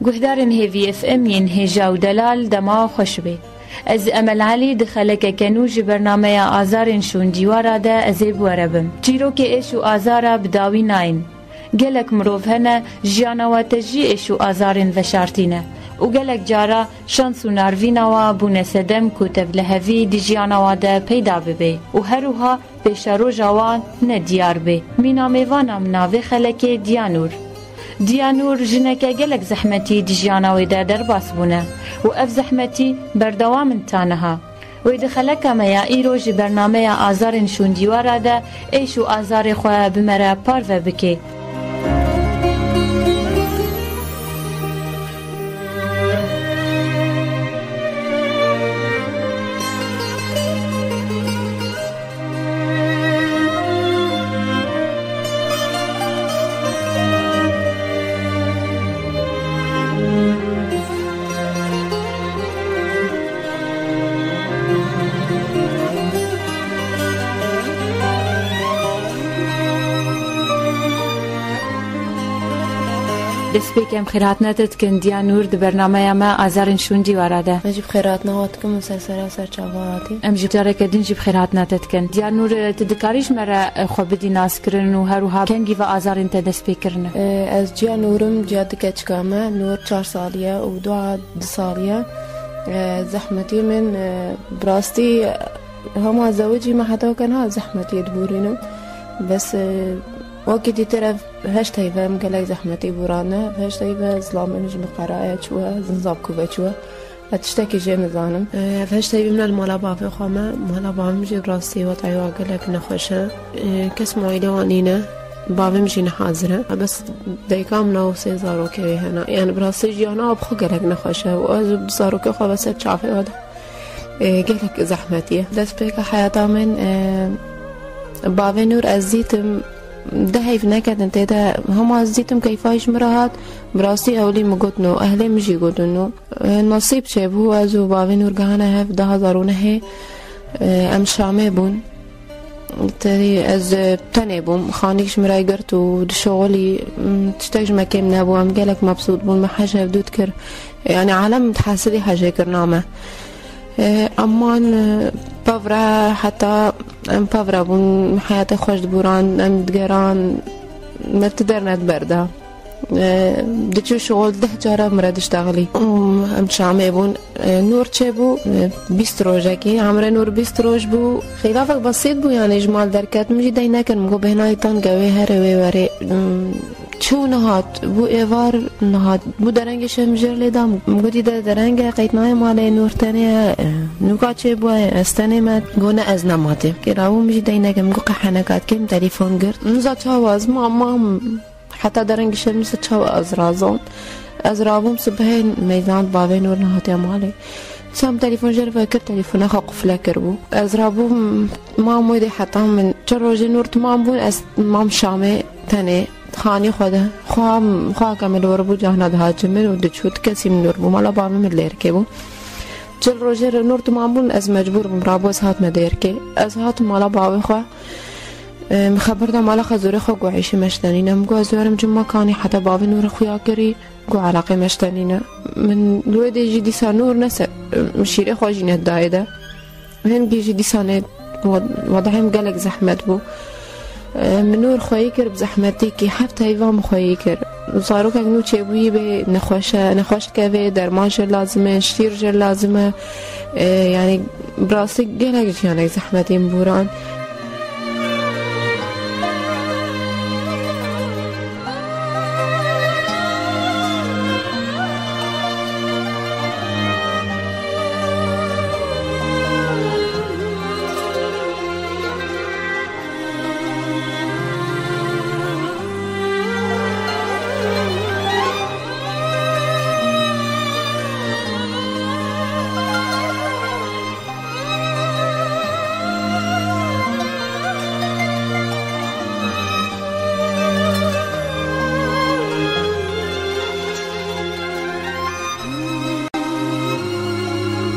گهدارن هیوی اف ام ین هجا و دلال دما خوش بی. از امل علی دخلک کنوج برنامه آزارن شون دیوارا ده ازیب وربم. چیرو که ایش و آزارا بداوی ناین. گلک مروف هنه جیانواتجی ایش و آزارن و شارتینه. و گلک جارا شانس و نارویناوا بونه سدم کتب لحوی دی جیانوا ده پیدا ببی. و هروها پیشارو جوان نه دیار بی. مینا میوانم ناوی خلک دیانور. دیانور جنکه گلک زحمتی دی جیانوی ده در باس بونه. و اف زحمتی بردوام انتانها. و دخلک میا ایروج برنامه آزارن شون دیوارا ده ایش و آزار خواه بمره پار و بکی. دست بکم خیرات نتت کن دیانور د برنامه ما آزارن شون دیوارا ده. نجیب خیرات نهات کم مسلسل سر چواتی. ام جیب جاره کدین جیب خیرات نتت کن. دیانور تدکاریش مرا خوب بدی ناس کرن و هروها کنگی و آزارن تدست بکرنه. از دیانورم جاد کچکامه نور 4 سالیه و 2 سالیه. زحمتی من براستی هم زوجي ما حدا كان ها زحمتي دبورينم بس وقتی طرف هشت هیوام گلک زحمتی بورانه هشت هیوا ظلام نجم قرائه چوه زنزاب کوه چوه اتشتکی جه مزانم هشت هیوا من المالا بافی خامه مالا بافی جه براستی و طیوه گلک نخوشه کس معایده وانینه بافی مجی نحاضره بس دیکام نو 3000 روکه هنا یعنی براستی جیانا بخو گلک نخوشه و از 2000 روکه خواه بس چافی واده گلک زحمتیه دست بیک حیاتا من بافی نور ازیتم ده هيف نكد انت ده هم عزيتم كيفاش مراهات براسي اولي مقدنو اهلي مجي قدنو نصيب شبهو ازو بابين ورقانا هف ده هزارونه هي ام شامي بون تري از تاني بوم خانيش مراي قرتو شغلي تشتاج مكيم نابو ام قالك مبسوط بون ما حاجة بدو تكر يعني عالم تحسدي حاجة كرنامه امان بافرا حتى ام بافرا بون حياتي خوش دبوران ام دقران ما تقدرنا تبرده دچو شغل ده جاره مراد اشتغلي ام شامي بون نور چبو 20 روزه کی عمره نور 20 روز بو خلافك بسيط بو يعني اجمال دركات مجي دينا كان مگو بهناي تان گوي هره وي وري چو نهات بو ایوار نهات بو درنگش مجر لیدم مگو دیده درنگ قیتنای ماله نور تانه نوکا چه بو استانه ما گونه از نماته که راو مجي دينا كان مگو قحنکات کم تليفون گرد نزا چاواز مام حتى درنگ شمس چاو از راوم صبحين ميزان بابي نور نهاتي مالي سام تليفون جرب فكر تليفون اخا قفله كربو از رابو ما مودي حتى من جروج نور تمام بون از مام شامي تاني خاني خوده خوا كامل وربو جهنا ده جمل ودچوت كسي من نور بو مالا بابي من ليركبو جل روجر نور تمام بون از مجبور برابو هات مديركي از هات مالا بابي خوا مخبرتم على خزوري خو قوعيش مشتنينه مقو ازورم جمع كاني حتى بابي نور خويا كري قو علاقه مشتنينه من الواد يجي دي نور نسى مشيري خواجينه دايده هن بيجي دي سنه وضعهم قالك زحمت بو من نور خويكر بزحمتي كي حتى ايوام خويكر صاروا كانوا تشبوي به نخوش كبه درمانش لازمه شتيرج لازمه يعني براسي قالك يعني زحمتي مبوران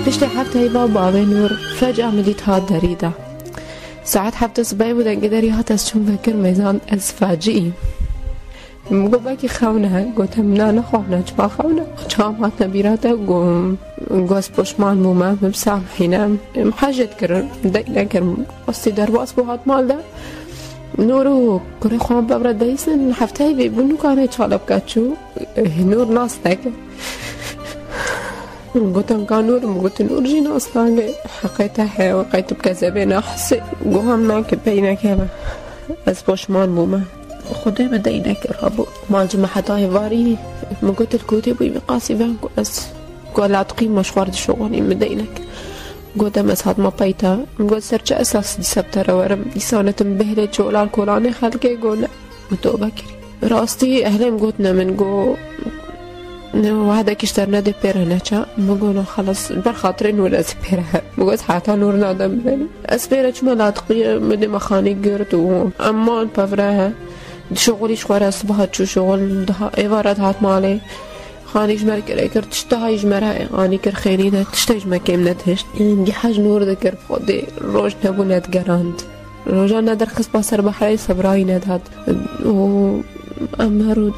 بشتي حبت هيبا بابي نور فجأة مديت هاد دريدة ساعات حبت صباي بدن قدري هات أسشم فكر ميزان أز فاجئي مگو باکی خونه گفتم نه نخوانه چما خونه چما هات نبیراته گوز پشمان بومم بسامحینم حاجت کرد دیگه کرد استی درباس بو هات مال ده نورو کره خوام ببرد دیسن هفته بی بونو کانه چالب کچو نور ناس نکه گفتم کانور گفت نور جی ناس نگه حقیقتا ہے وقیت بکذبه نحسی گو هم نکه بینه که از پشمان بومم خدای بده نکر ابو مال جماعتای واری مقلت الكوتي بي قاسي بانكو اس قالت قيمة شوارد شغلي مدينك قدام اسهاد ما بيتا قلت سرج اساس دي سبتر ورم دي سانة مبهلة شغل الكولاني خلقي قول متو بكري راستي اهلم قلتنا من قو واحدة كشترنا دي بيرها نشا مقولوا خلاص بالخاطرين ولا سبيرها مقولت حتى نور نادم بني اسبيرها شما لا تقي مدي مخاني قرت اما بفرها شغلي شوارع صبحت شو شغل ده إيوارات هات مالي خاني جمر كر تشتهاي جمرها خاني كر خيري ده تشتهاي جمر كيم نتهش دي حاج نور ذكر فودي روج نبو نتقراند روجا ندرخص باسر بحري صبراي ندهد و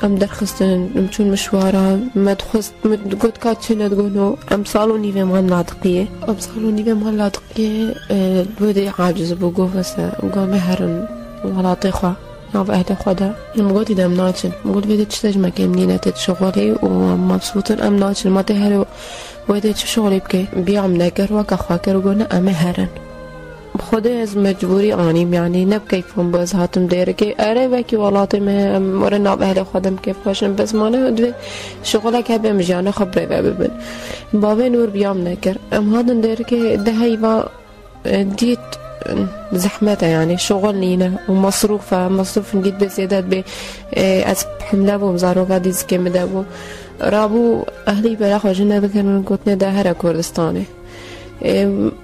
ام درخصتن مشون مشوارا ما تخص قد كاتشي ندقونو ام صالو نيفي مال لاطقية ام صالو نيفي مال لاطقية الودي عاجز بوقو فسا وقام هرن ولا طيخوا ناف أهل خدا مقولت دم ناچن مقول ويدي تشتاج مكان نينا تشغلي ومبسوطن أم ناچن ما تهرو ويدي تشغلي بكي بيعم نكر وكخاكر وقولنا أم هرن خدا از مجبوری آنیم یعنی نب کیفم باز هاتم دیره که اره وکی ولاتي ما مره ناب أهل خدم كيف باشن بس ما نه دوی شغله که بهم جانه خبره ببین بابا نور بیام نکر ام هادن دیره که ده هیوا دیت زحمته يعني شغل لينا ومصروف نجد بزيادات ب از حمله بو مزارو قديز كم دابو رابو اهلي بلا خواجنا بكن قلتنا ده هر كردستاني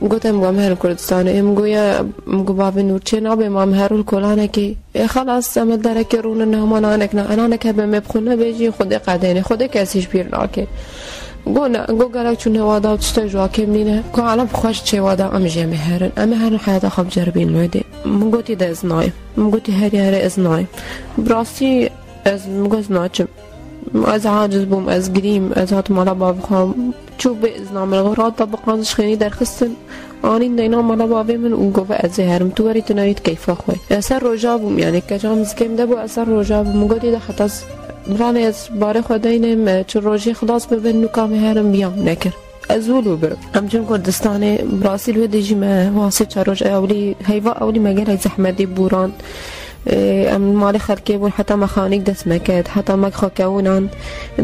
قلتم قام هر كردستاني مگو بابا نور چه نابه ما مهرو الكلانه كي خلاص عمل داره که رون نه انا نكه بمبخونه بيجي خود قدينه خود کسیش بیر ناکه گو گلک چون هوادا تشتا جواکم نینه گو علم خوش چه وادا ام جمع هرن حیاتا خب جربین لوده مگوتی ده ازنایم مگوتی هری ازنایم براستی مگو ازناچم از عاجز بوم از گریم از هات مالا بابخوام چو به ازنام الغرات بابقانش خیلی درخستن آنین دینا مالا بابی من اون گوه از هرم تو وری تناید کیفا خوی اثر روژا بوم یعنی کجام زکم ده بو اثر روژا بوم مگوتی ده خطا برانه از باره خداینم چون روژی خلاص ببین نکام هرم بیام نکر ازولو برم همچون کردستان براسیل و دیجی ما واسه چروج اولی هیوا اولی مگر از زحمتی بوران ام مال خلقی بون حتی مخانیک دست مکد حتی مک خاکونان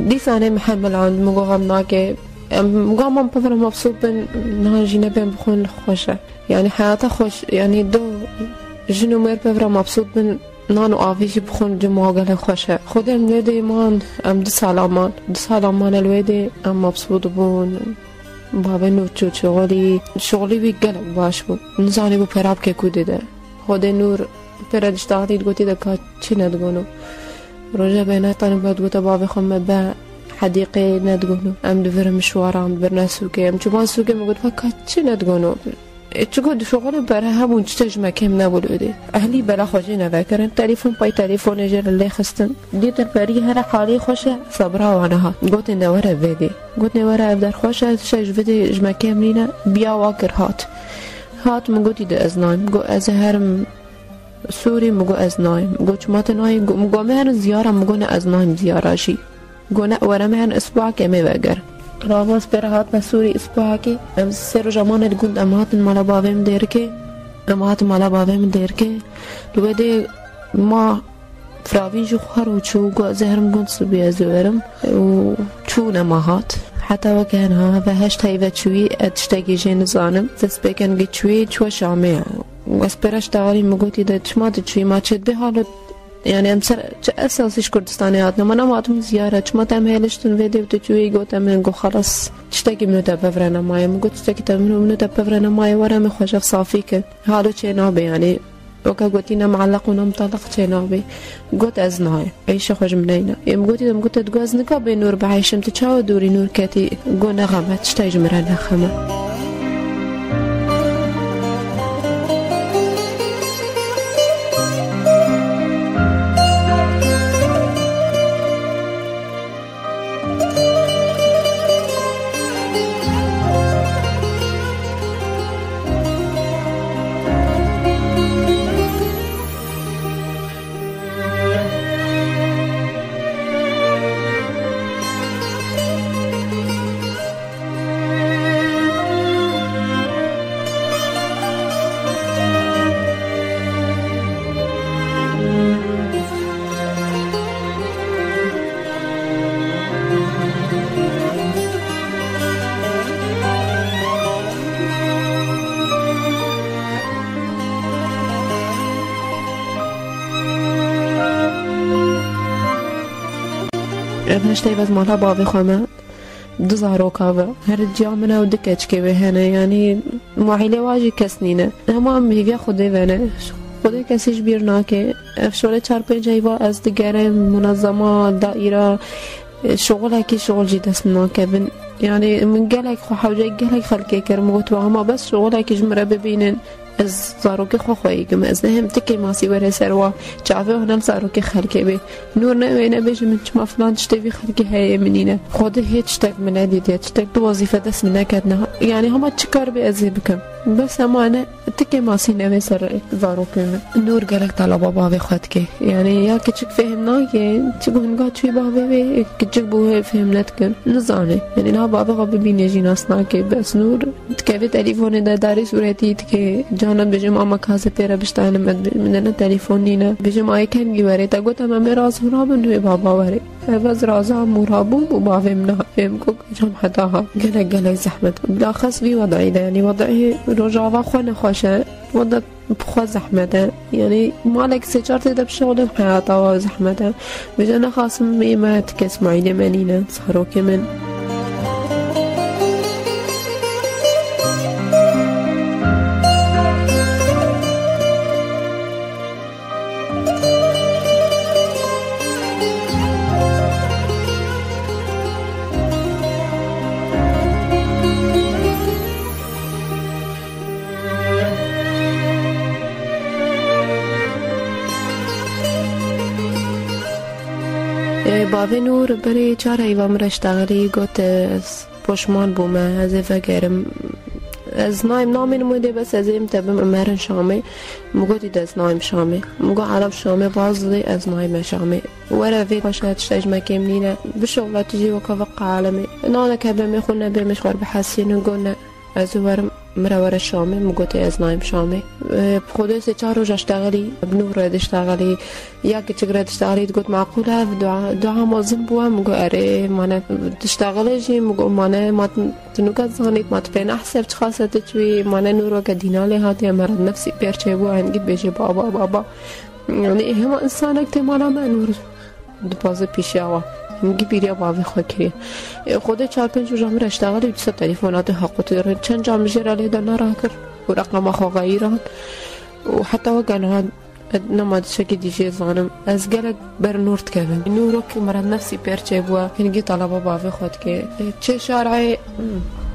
دی سانه محمل عند مگوهم ناکه مگوهم من بفرم مبسوط بن نهاجی نبیم بخون خوشه یعنی حیاتا خوش یعنی دو جنو مر بفرم مبسوط بن نانو آویجی بخون جماعه خوشه خودم لیده مان ام دو سالامان الویده ام مبسوط بون بابا نور چو شغلی بی گلک باش بون نزانی بو پراب که کودی ده خود نور پردش داختی گوتی ده که چی ندگونو روژه بینه تانو باید گوتا بابا خمه با حدیقه ندگونو ام دو مشوارم برنا سوکه ام چوبان سوکه مگود که چی ندگونو چقدر شغل برای همون چتج مکم نبوده اهلی بلا خوشی نذکرن تلفن پای تلفن جر اللي خستن دیت پری هر حالی خوشه صبرا وانها گوت نوره ویدی گوت نوره ابدر خوشه شج ویدی جمکم لینا بیا واکر هات مگوتی ده ازنایم گو از هرم سوری مگو ازنایم گو چمات نای مگو مهر زیاره مگو نه ازنایم زیاراشی گو نه ورا مهر اسبوع کمی وگر راباس برهات مسوري اسبوعكي ام سيرو جمان الجند امهات مالا بابم ديركي لودي ما فراويجو خارو چو زهرم گند سبيا زورم و چو نماهات حتى وكانها فهشت هيفا چوي اتشتاقي جين زانم تسبيكن جي چوي چو شامي واسبرش داري مگوتي ده چمات چوي ما چد بحالت يعني امسر اساسيش كردستانياتنا ما نماتم زياره چما تم هلشتن فيديو تجوي گوتم من گو خلاص تشتكي منو تبفرنا ماي مگو تشتكي تمنو منو تبفرنا ماي ورا مخوش صافي ك حالو چه نابه يعني وكا قوتينا معلق ونمطلق چه نابه قوت ازناي ايش خوش منينا يم قوتي دم قوت تغاز نكا بنور بعيشم تچاو دوري نور كتي گو نغمت تشتاج مرنا خما هشتای بز مالا باوی خواه دو زاروکاوه هر جامنه و دکچ که بهنه یعنی معیله واجی کس نینه اما هم بیویا خوده ونه خوده کسیش بیر ناکه افشوله 4-5 ایوا از دیگره منظمه دائره شغل هکی شغل جی دست ناکه بن يعني من قالك خو حوجي قالك خلكي كرموت وهما بس شغلك جمرة ببينن از زاروكي خو خويكم از هم تكي ماسي ورا سروا جافه هنا زاروكي خلكي بي نور نوينا بيج من ما فلان تشتي خلكي هي منينه خود هيك تشتك من هذه تشتك وظيفه دس من كدنا يعني هما تشكر بأزيبكم بس اما انا تكي ماسي نوي سر زاروكي نور قالك طلب بابا خدكي يعني يا كتشك فهمناكي تقول قاعد شوي بابا بي كتشك بو فهمنتك نزانه يعني نا بابا قبل بيني جيناسناكي بس نور تكفي تليفون ده داري صورتي تكي جانب بجم اما كاسه تيرا بشتاين من تليفونينا بجم اي كان جواري تا قلت اما راز مرابن دوي بابا وري فاز رازا مرابو وبابا منها فهمكو جم حداها قلق زحمة بالاخص في وضعي ده يعني وضعي رجعوا خونا خوشه وضع بخوا زحمة يعني مالك سيجارتي ده بشغل حياته وزحمة بجانا خاصم ما تكس معيدة منينة صاروكي من باوی نور برای 4 ایوام رشتغلی گوت پشمان بومه از فکرم از نایم نامی نموده بس از این تبم امرن شامه مگوتی دست نایم شامه مگو عرب شامه بازلی از نایم شامه ورا في باشات شتاج ما كاملين بشغلة تجي وكفق عالمي نانا كابا خلنا بمشوار بحاسين نقولنا ازوار مرا شامي مقوتي از نايم شامي بخودي سي 4 روز اشتغلي بنور اشتغلي ياك تقدر تشتغلي تقول معقولة دعاء موزن بوا مقو اري مانا تشتغلي جي مقو مانا ما تنوكا زانيت ما تبين احسب تخاصة تشوي مانا نورو كدينالي هاتي مرض نفسي بيرشي بوا هنجي بيجي بابا يعني هما انسانك تمالا ما نور دبازه پیش آوا میگی بیریا باوی خواه کریه خود 4-5 جامعه را اشتغالی 200 تليفونات حقوق داره چند جامعه جرالی دانا راه کر و رقم خو غیران و حتی وقالها نماد شكل ديجي ظانم از قالك بر نور تكفن نورك مرض نفسي بيرچه بوا هنگي طلبه باوي خود که چه شارعي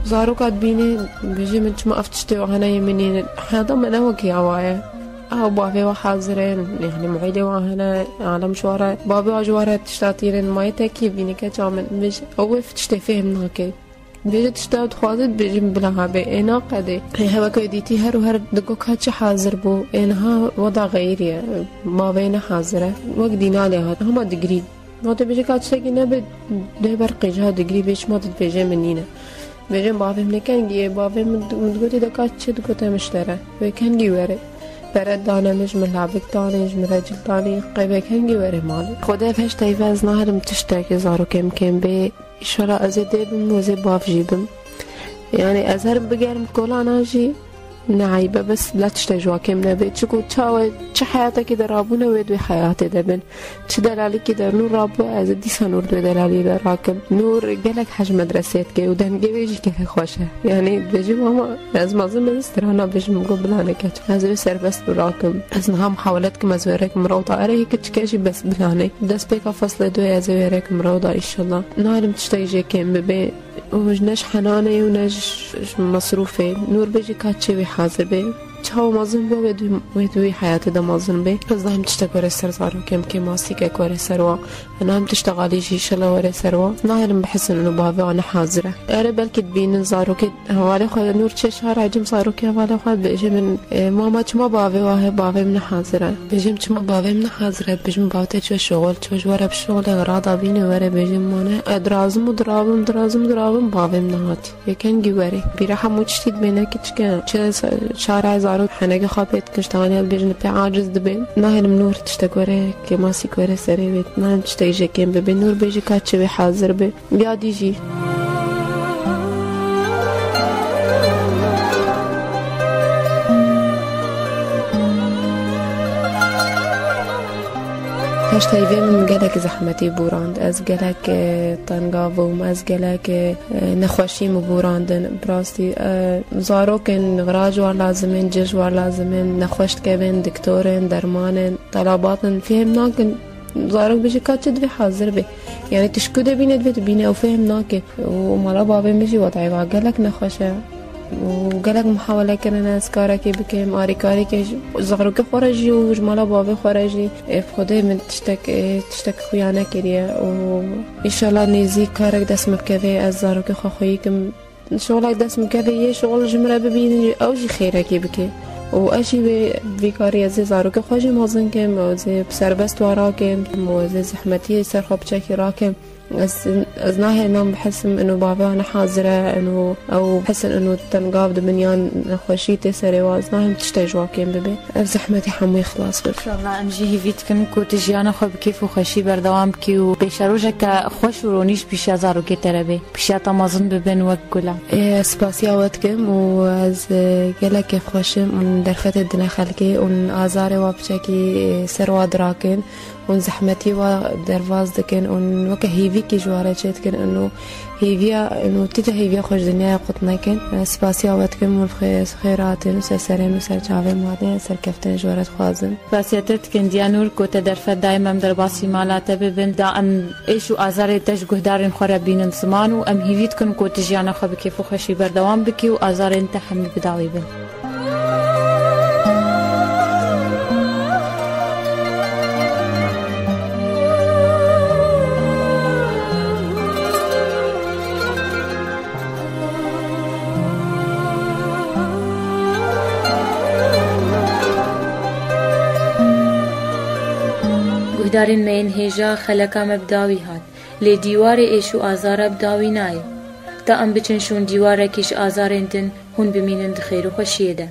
زاروكات بيني بيجي من چما افتشتي وهنا يمنين هذا من اوكي عوايا بابي وحاضرين يعني معيدة وهنا على مشوارة بابي وجوارة تشتاتيرين ما يتاكي بيني كجامن بيجي أول فتشتي فهمناكي بيجي تشتات خاطر بيجي بلها بي انا قدي هوا كيديتي هر دقوك هاتش حاضر بو انها وضع غيري ما بين حاضرة وقدينا لها هما دقري ما تبيجي كاتشتاكي نبي ده برقي جها دقري بيش ما تتبيجي منينا بيجي بابي منكن جيه بابي مدقوتي دكاتش دقوتها مشترى ويكن جيواري برد دانه مش ملعبك دانه مش رجل دانه قيبك هنگي وري مالي خدا فش تايفه از نهرم تشتاكي زارو كم بي شرا ازده بم وزي باف جيبم يعني ازهر بگرم كولانا جي نعيبه بس لا تشتاجوا كم نبي تشكو تشاوي چه حياتك درابونه ودوي حياتي دبن چه دلالي كده نور رابو از ديسا نور دو دلالي دراكم نور قالك حج مدرسيت كي ودن بيجي كيف خوشه يعني بيجي ماما از مازم استرانا بيجي مقول بلانه كات از بسر بس براكم از نها محاولاتكم از وريكم روضه اري كتشكاجي بس بلانه دس بيكا فصل دو از وريكم روضه ان شاء الله نارم تشتاجي كم ببي ونش حنانه ونش مصروفه نور بيجي كاتشي حاضر بي چاو مازن بو ودوی حیات دا مازن بی از هم تشتغل سر زارو كم ماسي كور سروا انا هم تشتغلي جي شلا ور سروا ناهرم بحس انه بابا انا حاضره اري بلكي تبين زارو كد حوالي خو نور تشي شهر عجم زارو كي حوالي خو بيجي من ماما چما بابا واه بابا من حاضره بيجي چما بابا من حاضره بيجي بابا چو شغل چو ورا بشغل ارادا بين ورا بيجي مانا ادرازم ودرابم بابا من هات يكن جواري بيرا هموچتي بينه كچكن چه شارع زارو حناجي خابت كشتغلي البيجن بي عاجز دبين ناهل منور تشتغوري كي ماسي كوري سري بيت ناهل تشتغي كيم بي نور بيجي كاتشي حاضر بي بياد يجي خشت هیوی من گلک زحمتی بوراند از گلک تنگاوم از گلک نخوشی مبوراندن براستی زاروکن غراج و لازمین جج و لازمین نخوشت کبین دکتورن درمانن طلباتن فهم ناکن زاروک بشه که چه دوی حاضر بی یعنی تشکده بینه دوی تبینه و فهم ناکه و مالا بابه میشی وطعی و گلک نخوشه و گلک محاوله کردن از کاره که بکیم آری کاری که زاروک خورجی و جمالا بابه خورجی خدا من تشتک خویانه کریه و ایشالا نیزی کارک دست مبکوه از زاروک خوخویی کم شغلک دست مکوه یه شغل جمره ببینی او جی خیره که بکی و اشی به کاری از زاروک خوشی موزن کم و سربست وارا کم و زحمتی سرخوب چکی را کم از ناحية انه بحسم انه بابا انا حاضرة انه او بحسن انه تنقاب دمنيان خوشيتي سري واز ناحية تشتاج واكين ببي زحمتي حموي خلاص ان شاء الله امجي هيفيتكم كو تجيانا خو بكيف وخشي بردوام بكي وبيشاروجك خوش ورونيش بيش زاروكي تربي بيش تمازن ببن وكلا سپاسیا وقتكم و از گلک خوشم اون درفت دنا خلقي اون آزار و بچکی سروا دراكن اون زحمتي و درواز دكن اون وك هيفي كي جواره چتكن انه هيفيا انه تيجا هيفيا خوش دنيا قطنا كن سپاسیا وقتكم والخيراتن و سرسرين و سرچاوه مادن سركفتن جوارت خوازن سپاسيتت كن ديانور كوت درفت دائما درباسي مالات ببن دا ام ايشو آزار تج گهدارن خرابين سمان و ام هيفيتكن كوت جيانا خو بكيف خوشي بردوام بكي و آزار انت حمل بداوي بن گهدارین مین هیجا خلکا مبداوی هات لی دیوار ایشو آزار بداوی نای تا ام بچنشون دیواره کش آزارندن هون بمینند خیر و خوشیه ده